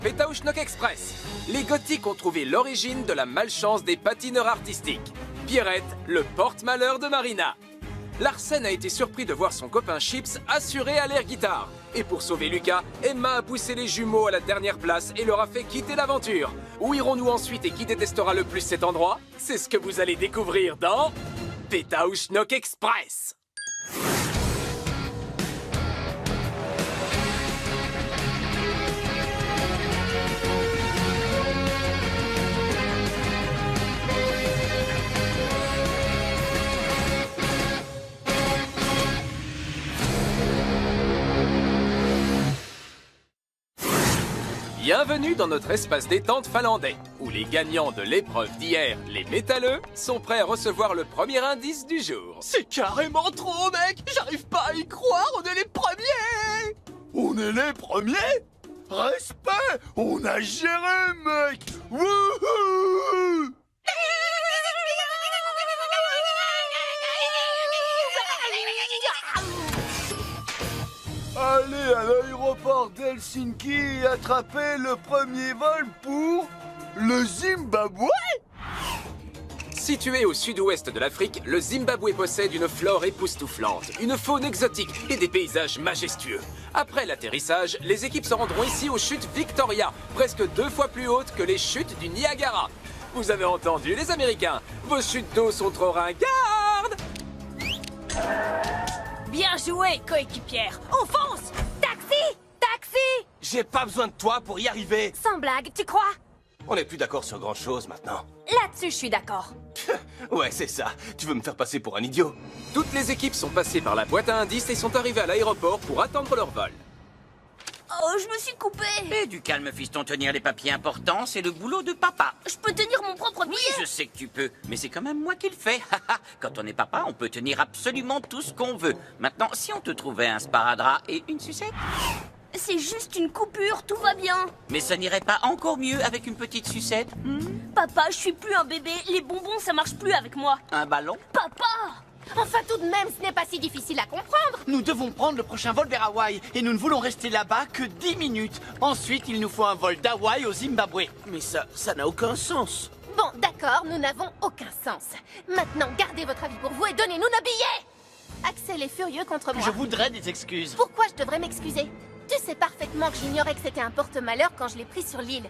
Pétaouchnok Express. Les gothiques ont trouvé l'origine de la malchance des patineurs artistiques. Pierrette, le porte-malheur de Marina. Larsen a été surpris de voir son copain Chips assuré à l'air guitare. Et pour sauver Lucas, Emma a poussé les jumeaux à la dernière place et leur a fait quitter l'aventure. Où irons-nous ensuite et qui détestera le plus cet endroit? C'est ce que vous allez découvrir dans Pétaouchnok Express. Bienvenue dans notre espace détente finlandais, où les gagnants de l'épreuve d'hier, les métalleux, sont prêts à recevoir le premier indice du jour. C'est carrément trop, mec! J'arrive pas à y croire, on est les premiers! On est les premiers? Respect! On a géré, mec! Wouhou! Allez à l'aéroport d'Helsinki et attraper le premier vol pour le Zimbabwe? Situé au sud-ouest de l'Afrique, le Zimbabwe possède une flore époustouflante, une faune exotique et des paysages majestueux. Après l'atterrissage, les équipes se rendront ici aux chutes Victoria, presque 2 fois plus hautes que les chutes du Niagara. Vous avez entendu, les Américains, vos chutes d'eau sont trop ringardes! Bien joué, coéquipière. On fonce! Taxi! Taxi! J'ai pas besoin de toi pour y arriver! Sans blague, tu crois? On n'est plus d'accord sur grand-chose maintenant. Là-dessus, je suis d'accord. Ouais, c'est ça. Tu veux me faire passer pour un idiot? Toutes les équipes sont passées par la boîte à indices et sont arrivées à l'aéroport pour attendre leur vol. Oh, je me suis coupé. Et du calme, fiston, tenir les papiers importants, c'est le boulot de papa. Je peux tenir mon propre billet. Oui, je sais que tu peux, mais c'est quand même moi qui le fais. Quand on est papa, on peut tenir absolument tout ce qu'on veut. Maintenant, si on te trouvait un sparadrap et une sucette? C'est juste une coupure, tout va bien. Mais ça n'irait pas encore mieux avec une petite sucette? Papa, je suis plus un bébé. Les bonbons, ça marche plus avec moi. Un ballon? Papa! Enfin, tout de même, ce n'est pas si difficile à comprendre. Nous devons prendre le prochain vol vers Hawaï et nous ne voulons rester là-bas que 10 minutes. Ensuite, il nous faut un vol d'Hawaï au Zimbabwe. Mais ça n'a aucun sens. Bon, d'accord, nous n'avons aucun sens. Maintenant, gardez votre avis pour vous et donnez-nous nos billets. Axel est furieux contre moi. Je voudrais des excuses. Pourquoi je devrais m'excuser? Tu sais parfaitement que j'ignorais que c'était un porte-malheur quand je l'ai pris sur l'île.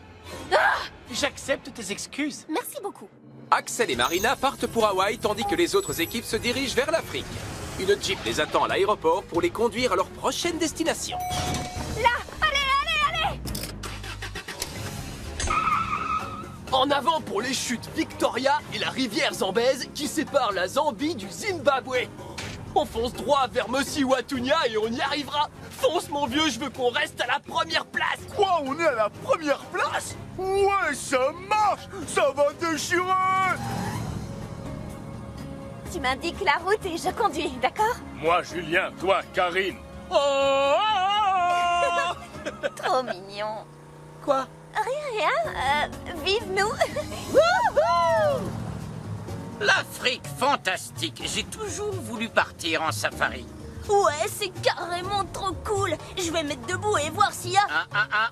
J'accepte tes excuses. Merci beaucoup. Axel et Marina partent pour Hawaï tandis que les autres équipes se dirigent vers l'Afrique. Une Jeep les attend à l'aéroport pour les conduire à leur prochaine destination. Là! Allez, allez, allez! En avant pour les chutes Victoria et la rivière Zambèze qui sépare la Zambie du Zimbabwe. On fonce droit vers Mosiwatunya et on y arrivera. Fonce, mon vieux, je veux qu'on reste à la première place. Quoi, on est à la première place? Ouais, ça marche! Ça va déchirer! Tu m'indiques la route et je conduis, d'accord? Moi, Julien, toi, Karine. Trop mignon. Quoi? Rien, vive nous. L'Afrique, fantastique. J'ai toujours voulu partir en safari. Ouais, c'est carrément trop cool. Je vais mettre debout et voir s'il y a...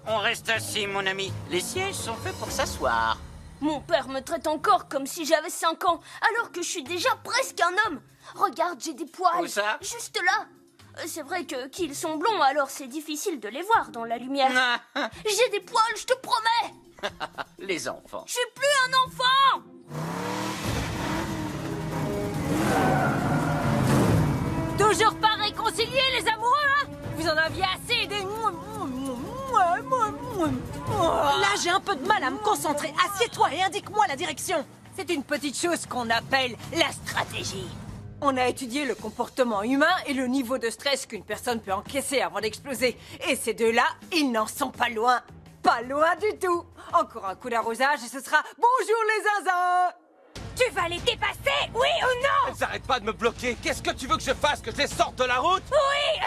On reste assis, mon ami. Les sièges sont faits pour s'asseoir. Mon père me traite encore comme si j'avais 5 ans, alors que je suis déjà presque un homme. Regarde, j'ai des poils. Où ça? Juste là. C'est vrai que qu'ils sont blonds, alors c'est difficile de les voir dans la lumière. J'ai des poils, je te promets. Les enfants. Je suis plus un enfant. Toujours pas réconciliés, les amoureux, hein? Vous en aviez assez des... Là, j'ai un peu de mal à me concentrer. Assieds-toi et indique-moi la direction. C'est une petite chose qu'on appelle la stratégie. On a étudié le comportement humain et le niveau de stress qu'une personne peut encaisser avant d'exploser. Et ces deux-là, ils n'en sont pas loin. Pas loin du tout. Encore un coup d'arrosage et ce sera « Bonjour les zinzins !» Tu vas les dépasser, oui ou non? Elles arrêtent pas de me bloquer. Qu'est-ce que tu veux que je fasse? Que je les sorte de la route? Oui.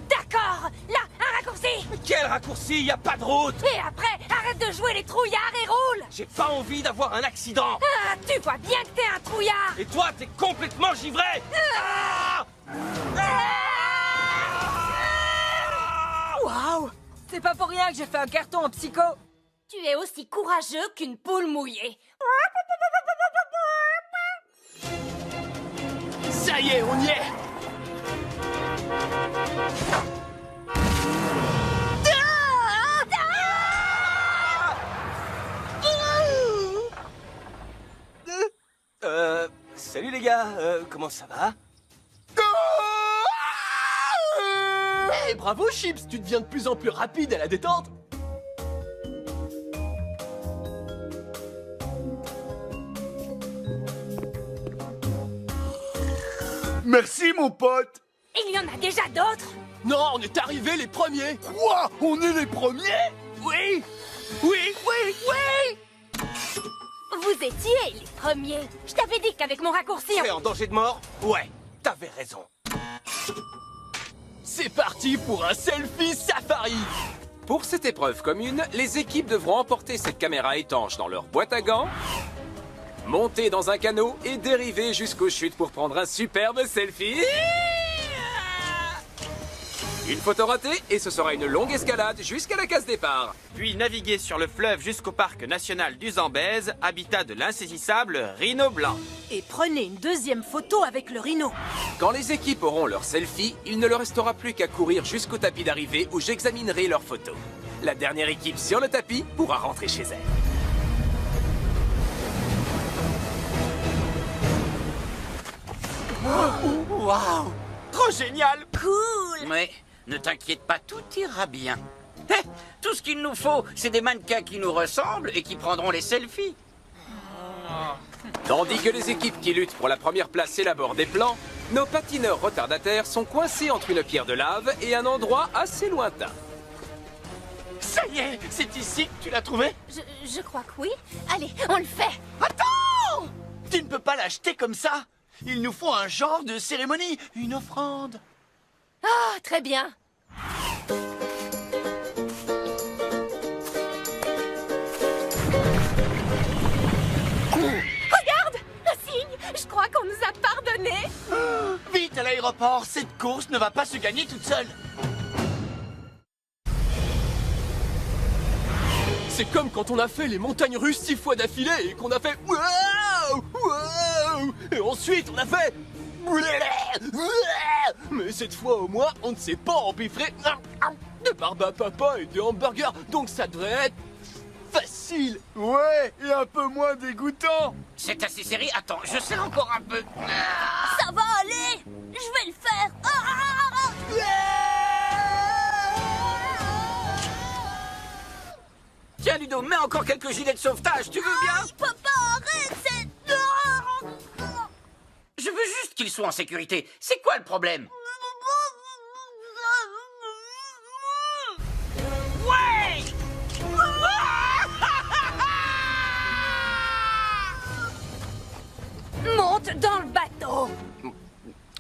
D'accord. Là, un raccourci. Quel raccourci? Y a pas de route. Et après, arrête de jouer les trouillards et roule. J'ai pas envie d'avoir un accident. Ah, tu vois bien que t'es un trouillard. Et toi, t'es complètement givré. Waouh! C'est pas pour rien que j'ai fait un carton en psycho. Tu es aussi courageux qu'une poule mouillée. Ça y est, on y est. Salut les gars, comment ça va? Eh, bravo Chips, tu deviens de plus en plus rapide à la détente. Merci, mon pote. Il y en a déjà d'autres? Non, on est arrivés les premiers. Quoi? On est les premiers? Oui, oui, oui, oui. Vous étiez les premiers. Je t'avais dit qu'avec mon raccourci... T'es en danger de mort? Ouais, t'avais raison. C'est parti pour un selfie safari. Pour cette épreuve commune, les équipes devront emporter cette caméra étanche dans leur boîte à gants, monter dans un canot et dériver jusqu'aux chutes pour prendre un superbe selfie. Une photo ratée et ce sera une longue escalade jusqu'à la case départ. Puis naviguer sur le fleuve jusqu'au parc national du Zambèze, habitat de l'insaisissable rhino blanc. Et prenez une deuxième photo avec le rhino. Quand les équipes auront leur selfie, il ne leur restera plus qu'à courir jusqu'au tapis d'arrivée où j'examinerai leurs photos. La dernière équipe sur le tapis pourra rentrer chez elle. Waouh! Trop génial! Cool! Mais ne t'inquiète pas, tout ira bien. Eh, tout ce qu'il nous faut, c'est des mannequins qui nous ressemblent et qui prendront les selfies. Tandis que les équipes qui luttent pour la première place élaborent des plans, nos patineurs retardataires sont coincés entre une pierre de lave et un endroit assez lointain. Ça y est, c'est ici que tu l'as trouvé? Je crois que oui. Allez, on le fait. Attends! Tu ne peux pas l'acheter comme ça. Il nous faut un genre de cérémonie, une offrande. Ah, très bien. Regarde! Un signe! Je crois qu'on nous a pardonné. Vite à l'aéroport, cette course ne va pas se gagner toute seule. C'est comme quand on a fait les montagnes russes 6 fois d'affilée et qu'on a fait waouh, waouh, et ensuite on a fait mais cette fois au moins on ne s'est pas empiffré de barbe à papa et de hamburgers, donc ça devrait être facile. Ouais, et un peu moins dégoûtant. C'est assez serré. Attends, je serre encore un peu. Ça va aller. Je vais le faire. Tiens, Ludo, mets encore quelques gilets de sauvetage, tu veux bien? Papa, arrête, c'est... Je veux juste qu'ils soient en sécurité. C'est quoi le problème? Ouais! Monte dans le bateau.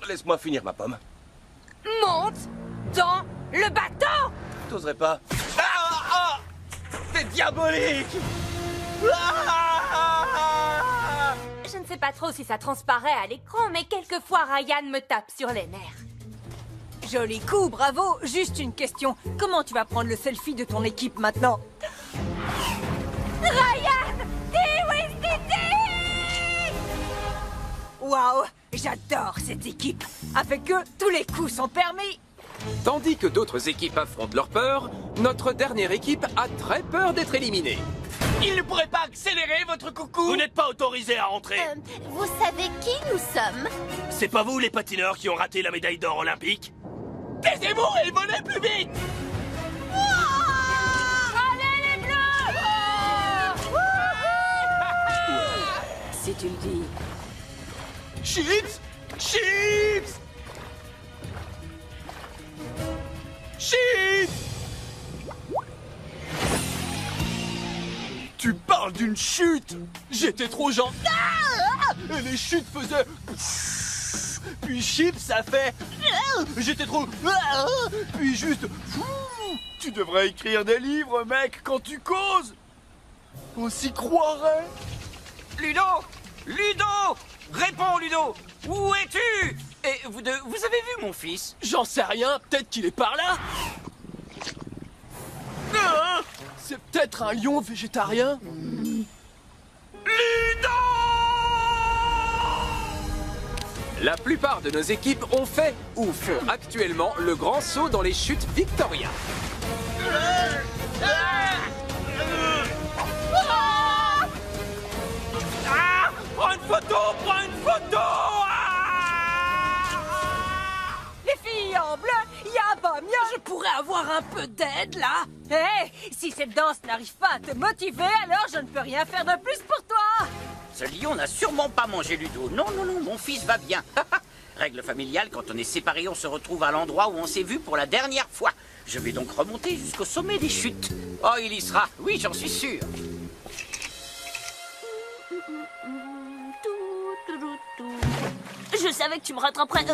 Laisse-moi finir ma pomme. Monte dans le bateau. T'oserais pas? C'est diabolique! Je ne sais pas trop si ça transparaît à l'écran, mais quelquefois Ryan me tape sur les nerfs. Joli coup, bravo. Juste une question. Comment tu vas prendre le selfie de ton équipe maintenant? Ryan! Dis-oui, Waouh, j'adore cette équipe. Avec eux, tous les coups sont permis. Tandis que d'autres équipes affrontent leur peur, notre dernière équipe a très peur d'être éliminée. Il ne pourrait pas accélérer votre coucou? Vous n'êtes pas autorisé à rentrer. vous savez qui nous sommes? C'est pas vous les patineurs qui ont raté la médaille d'or olympique? Taisez-vous et volez plus vite! Allez les bleus! Si tu le dis. Chips! Chips! Chips! Tu parles d'une chute! J'étais trop gentil! Et les chutes faisaient... Puis Chips, ça fait... J'étais trop... Puis juste... Tu devrais écrire des livres, mec, quand tu causes! On s'y croirait! Ludo! Ludo! Réponds, Ludo! Où es-tu? Et vous deux, vous avez vu mon fils? J'en sais rien, peut-être qu'il est par là. C'est peut-être un lion végétarien. La plupart de nos équipes ont fait ou font actuellement le grand saut dans les chutes Victoria. Prends une photo, prends une photo. Les filles en bleu, y a pas mieux. Je pourrais avoir un peu d'aide, là. Hé, si cette danse n'arrive pas à te motiver, alors je ne peux rien faire de plus pour toi. Ce lion n'a sûrement pas mangé Ludo. Non, non, non, mon fils va bien. Règle familiale, quand on est séparés, on se retrouve à l'endroit où on s'est vu pour la dernière fois. Je vais donc remonter jusqu'au sommet des chutes. Oh, il y sera. Oui, j'en suis sûr. Je savais que tu me rattraperais.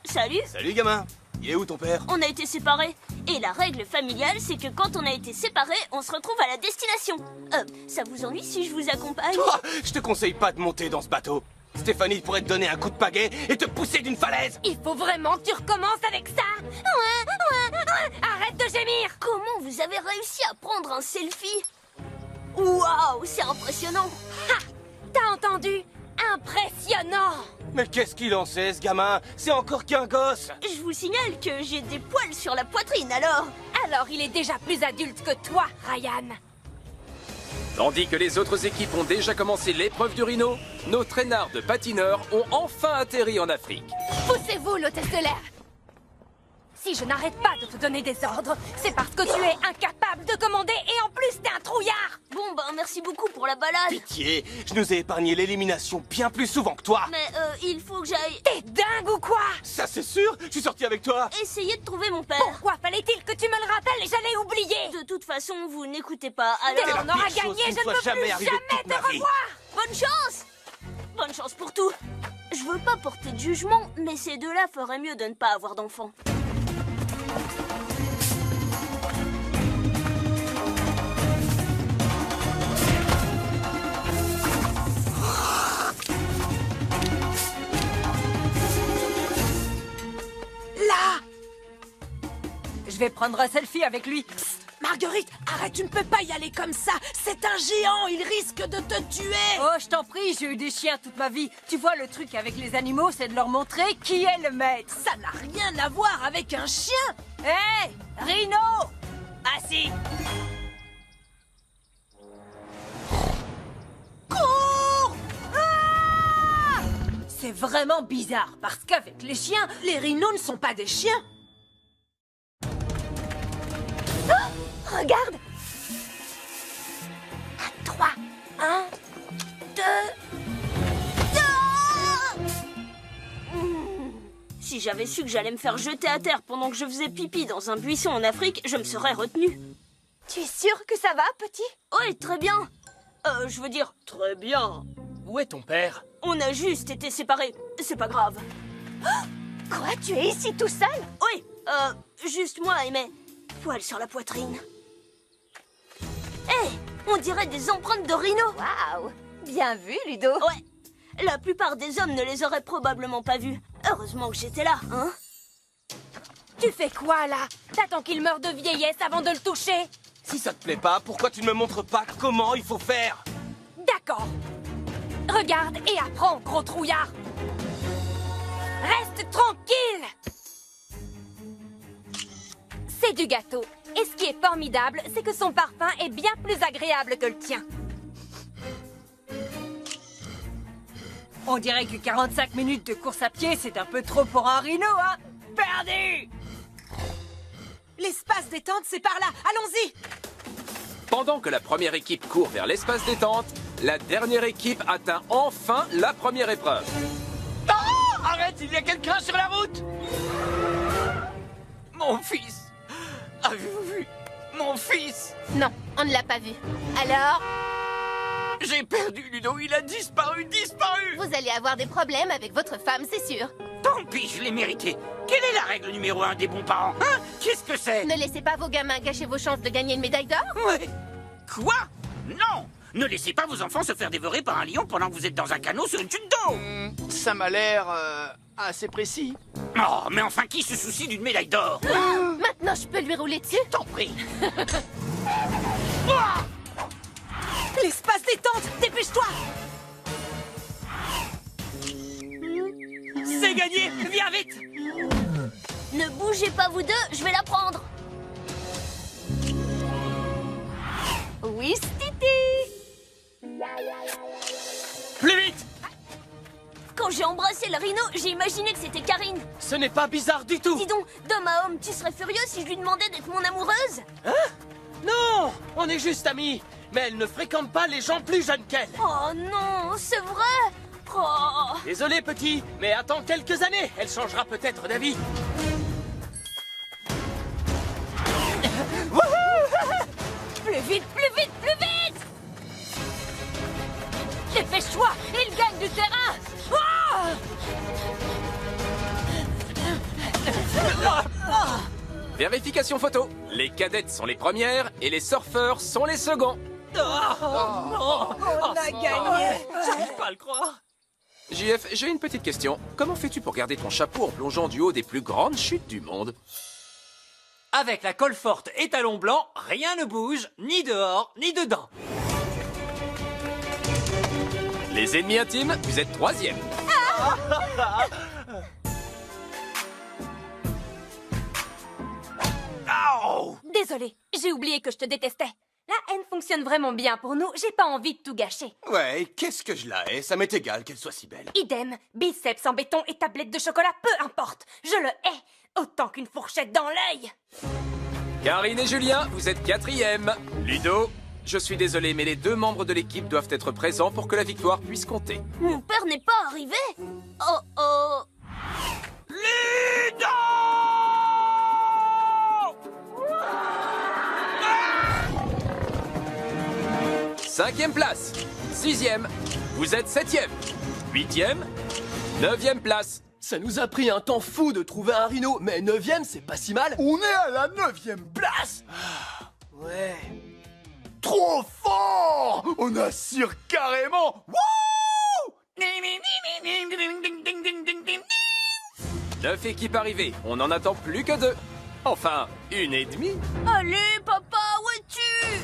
Salut. Salut, gamin. Il est où ton père? On a été séparés. Et la règle familiale, c'est que quand on a été séparés, on se retrouve à la destination. Ça vous ennuie si je vous accompagne? Toi, je te conseille pas de monter dans ce bateau. Stéphanie pourrait te donner un coup de pagaie et te pousser d'une falaise. Il faut vraiment que tu recommences avec ça. Arrête de gémir. Comment vous avez réussi à prendre un selfie? Waouh, c'est impressionnant. Ha! T'as entendu? Impressionnant. Mais qu'est-ce qu'il en sait, ce gamin? C'est encore qu'un gosse. Je vous signale que j'ai des poils sur la poitrine, alors. Alors il est déjà plus adulte que toi, Ryan. Tandis que les autres équipes ont déjà commencé l'épreuve du rhino, nos traînards de patineurs ont enfin atterri en Afrique. Poussez-vous, l'hôtesse de l'air. Si je n'arrête pas de te donner des ordres, c'est parce que tu es incapable de commander et en plus t'es un trouillard. Bon, ben merci beaucoup pour la balade. Pitié, je nous ai épargné l'élimination bien plus souvent que toi. Mais il faut que j'aille... T'es dingue ou quoi? Ça c'est sûr, je suis sorti avec toi. Essayez de trouver mon père. Pourquoi fallait-il que tu me le rappelles? J'allais oublier. De toute façon, vous n'écoutez pas, Dès alors... qu'on aura gagné, je ne peux plus jamais te revoir. Bonne chance. Bonne chance pour tout. Je veux pas porter de jugement, mais ces deux-là feraient mieux de ne pas avoir d'enfants. Là! Je vais prendre un selfie avec lui. Psst, Marguerite, arrête, tu ne peux pas y aller comme ça. C'est un géant, il risque de te tuer. Oh, je t'en prie, j'ai eu des chiens toute ma vie. Tu vois, le truc avec les animaux, c'est de leur montrer qui est le maître. Ça n'a rien à voir avec un chien. Hé, Rhino! Assis. Cours! Ah! C'est vraiment bizarre, parce qu'avec les chiens, les rhinos ne sont pas des chiens. Regarde. À 3, 1, 2... Si j'avais su que j'allais me faire jeter à terre pendant que je faisais pipi dans un buisson en Afrique, je me serais retenue. Tu es sûr que ça va, petit? Oui, très bien. Je veux dire, très bien. Où est ton père? On a juste été séparés. C'est pas grave. Quoi? Tu es ici tout seul? Oui, juste moi et mes poils sur la poitrine. Hé, on dirait des empreintes de rhino. Waouh! Bien vu, Ludo. Ouais, la plupart des hommes ne les auraient probablement pas vus. Heureusement que j'étais là, hein? Tu fais quoi, là? T'attends qu'il meure de vieillesse avant de le toucher? Si ça te plaît pas, pourquoi tu ne me montres pas comment il faut faire? D'accord. Regarde et apprends, gros trouillard. Reste tranquille. C'est du gâteau. Et ce qui est formidable, c'est que son parfum est bien plus agréable que le tien. On dirait que 45 minutes de course à pied, c'est un peu trop pour un rhino, hein? Perdu! L'espace détente, c'est par là. Allons-y! Pendant que la première équipe court vers l'espace détente, la dernière équipe atteint enfin la première épreuve. Oh, arrête, il y a quelqu'un sur la route! Mon fils. Avez-vous vu? Mon fils. Non, on ne l'a pas vu. Alors, J'ai perdu Ludo, il a disparu. vous allez avoir des problèmes avec votre femme, c'est sûr. Tant pis, je l'ai mérité. Quelle est la règle numéro 1 des bons parents? Hein? Qu'est-ce que c'est? Ne laissez pas vos gamins gâcher vos chances de gagner une médaille d'or. Ouais. Quoi? Non! Ne laissez pas vos enfants se faire dévorer par un lion pendant que vous êtes dans un canot sur une chute d'eau! Ça m'a l'air assez précis. Oh, mais enfin, qui se soucie d'une médaille d'or? Maintenant, Maintenant, je peux lui rouler dessus? T'en prie. L'espace détente, dépêche-toi! C'est gagné! Viens vite! Ne bougez pas vous deux, je vais la prendre. Oui, Stiti! Plus vite! Quand j'ai embrassé le rhino, j'ai imaginé que c'était Karine. Ce n'est pas bizarre du tout! Dis donc, d'homme à homme, tu serais furieux si je lui demandais d'être mon amoureuse? Non! On est juste amis! Mais elle ne fréquente pas les gens plus jeunes qu'elle! Oh non, c'est vrai? Oh. Désolé, petit, mais attends quelques années, elle changera peut-être d'avis. Plus vite, plus vite, plus vite! Dépêche-toi, il gagne du terrain! Vérification photo. Les cadettes sont les premières et les surfeurs sont les seconds. On a gagné! J'arrive pas à le croire. JF, j'ai une petite question. Comment fais-tu pour garder ton chapeau en plongeant du haut des plus grandes chutes du monde? Avec la colle forte et talon blanc, rien ne bouge, ni dehors, ni dedans. Les ennemis intimes, vous êtes troisième. Désolée, j'ai oublié que je te détestais. La haine fonctionne vraiment bien pour nous, j'ai pas envie de tout gâcher. Ouais, qu'est-ce que je la hais? Ça m'est égal qu'elle soit si belle. Idem, biceps en béton et tablette de chocolat, peu importe. Je le hais, autant qu'une fourchette dans l'œil. Karine et Julien, vous êtes quatrième. Ludo, je suis désolé, mais les deux membres de l'équipe doivent être présents pour que la victoire puisse compter. Mon père n'est pas arrivé? Oh oh. Ludo! Cinquième place. Sixième. Vous êtes septième. Huitième. Neuvième place. Ça nous a pris un temps fou de trouver un rhino, mais 9ème, c'est pas si mal. On est à la 9e place. Ouais. Trop fort. On assure carrément. Wouh! 9 équipes arrivées. On n'en attend plus que 2. Enfin, 1,5. Allez, papa, où es-tu?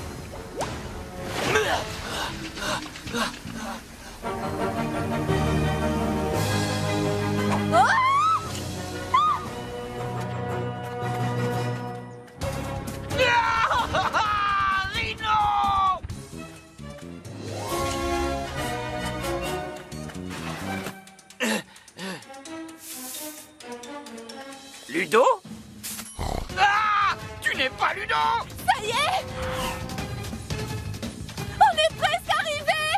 Ludo? Ah! Tu n'es pas Ludo! Ça y est! On est presque arrivés!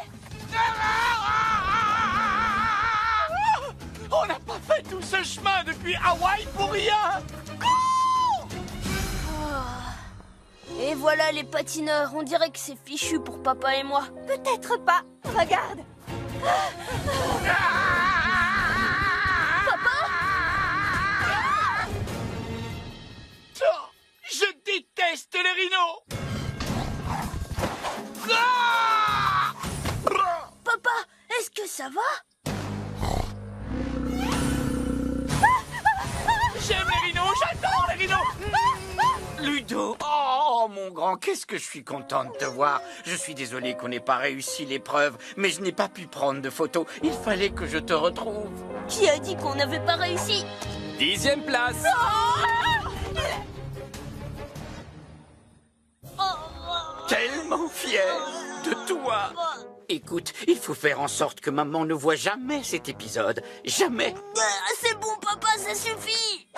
On n'a pas fait tout ce chemin depuis Hawaï pour rien! Et voilà les patineurs, on dirait que c'est fichu pour papa et moi. Peut-être pas. Regarde. Oh, je déteste les rhinos! Papa, est-ce que ça va? J'aime les rhinos, j'adore les rhinos! Ludo! Oh, mon grand, qu'est-ce que je suis content de te voir. Je suis désolé qu'on n'ait pas réussi l'épreuve, mais je n'ai pas pu prendre de photos. Il fallait que je te retrouve. Qui a dit qu'on n'avait pas réussi? 10e place. Tellement fier de toi. Écoute, il faut faire en sorte que maman ne voit jamais cet épisode. Jamais. C'est bon, papa, ça suffit.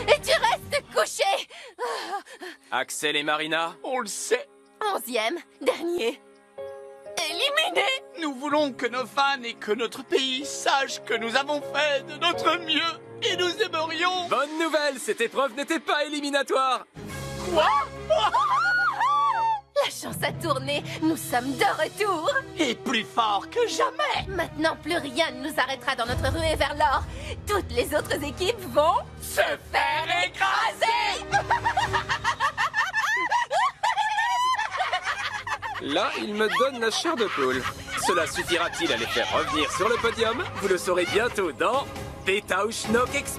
Et tu restes couché! Axel et Marina. On le sait, 11e, dernier. Éliminé! nous voulons que nos fans et que notre pays sachent que nous avons fait de notre mieux et nous aimerions... Bonne nouvelle, cette épreuve n'était pas éliminatoire. Quoi? La chance a tourné, nous sommes de retour! Et plus fort que jamais! Maintenant, plus rien ne nous arrêtera dans notre ruée vers l'or. Toutes les autres équipes vont Se faire écraser! Là, il me donne la chair de poule. Cela suffira-t-il à les faire revenir sur le podium? Vous le saurez bientôt dans Pétauschnock Express.